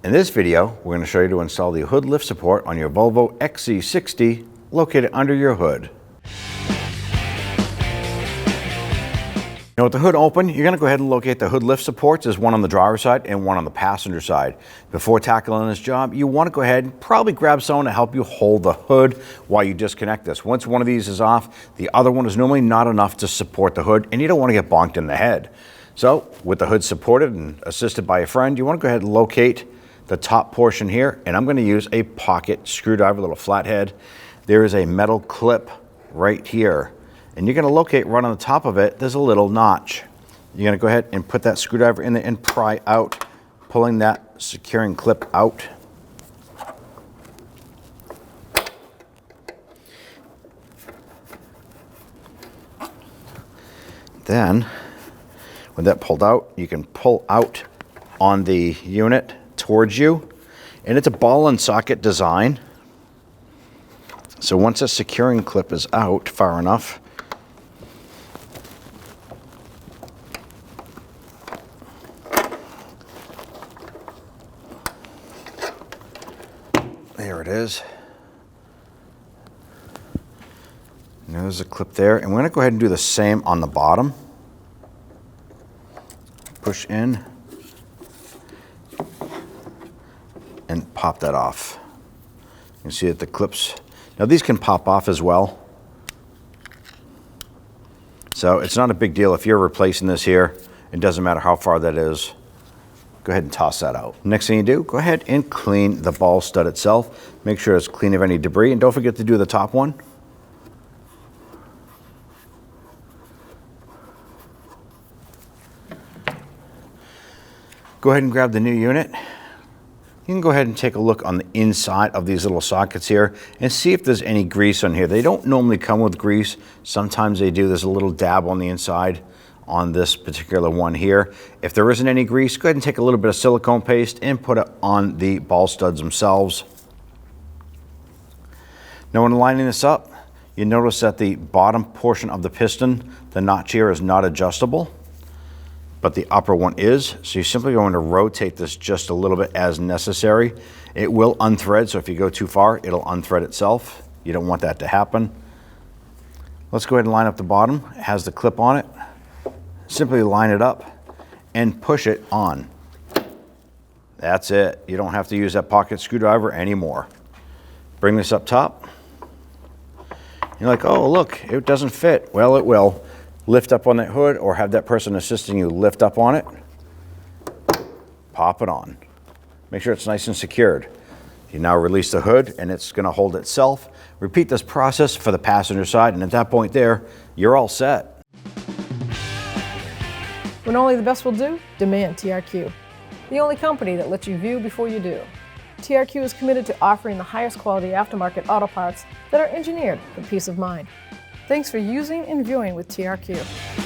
In this video, we're going to show you to install the hood lift support on your Volvo XC60 located under your hood. Now with the hood open, you're going to go ahead and locate the hood lift supports. There's one on the driver's side and one on the passenger side. Before tackling this job, you want to go ahead and probably grab someone to help you hold the hood while you disconnect this. Once one of these is off, the other one is normally not enough to support the hood, and you don't want to get bonked in the head. So with the hood supported and assisted by a friend, you want to go ahead and locate the top portion here, and I'm going to use a pocket screwdriver, a little flathead. There is a metal clip right here, and you're going to locate right on the top of it. There's a little notch. You're going to go ahead and put that screwdriver in there and pry out, pulling that securing clip out. Then, with that pulled out, you can pull out on the unit towards you, and it's a ball and socket design. So once a securing clip is out far enough, there it is. And there's a clip there, and we're going to go ahead and do the same on the bottom. Push in and pop that off. You can see that the clips, now these can pop off as well. So it's not a big deal if you're replacing this here. It doesn't matter how far that is. Go ahead and toss that out. Next thing you do, go ahead and clean the ball stud itself. Make sure it's clean of any debris, and don't forget to do the top one. Go ahead and grab the new unit. You can go ahead and take a look on the inside of these little sockets here and see if there's any grease on here. They don't normally come with grease. Sometimes they do. There's a little dab on the inside on this particular one here. If there isn't any grease, go ahead and take a little bit of silicone paste and put it on the ball studs themselves. Now when lining this up, you notice that the bottom portion of the piston, the notch here, is not adjustable, but the upper one is. So you're simply going to rotate this just a little bit as necessary. It will unthread, so if you go too far, it'll unthread itself. You don't want that to happen. Let's go ahead and line up the bottom. It has the clip on it. Simply line it up and push it on. That's it. You don't have to use that pocket screwdriver anymore. Bring this up top. You're like, oh, look, it doesn't fit. Well, it will. Lift up on that hood, or have that person assisting you lift up on it. Pop it on. Make sure it's nice and secured. You now release the hood, and it's going to hold itself. Repeat this process for the passenger side, and at that point there, you're all set. When only the best will do, demand TRQ. The only company that lets you view before you do. TRQ is committed to offering the highest quality aftermarket auto parts that are engineered for peace of mind. Thanks for using and viewing with TRQ.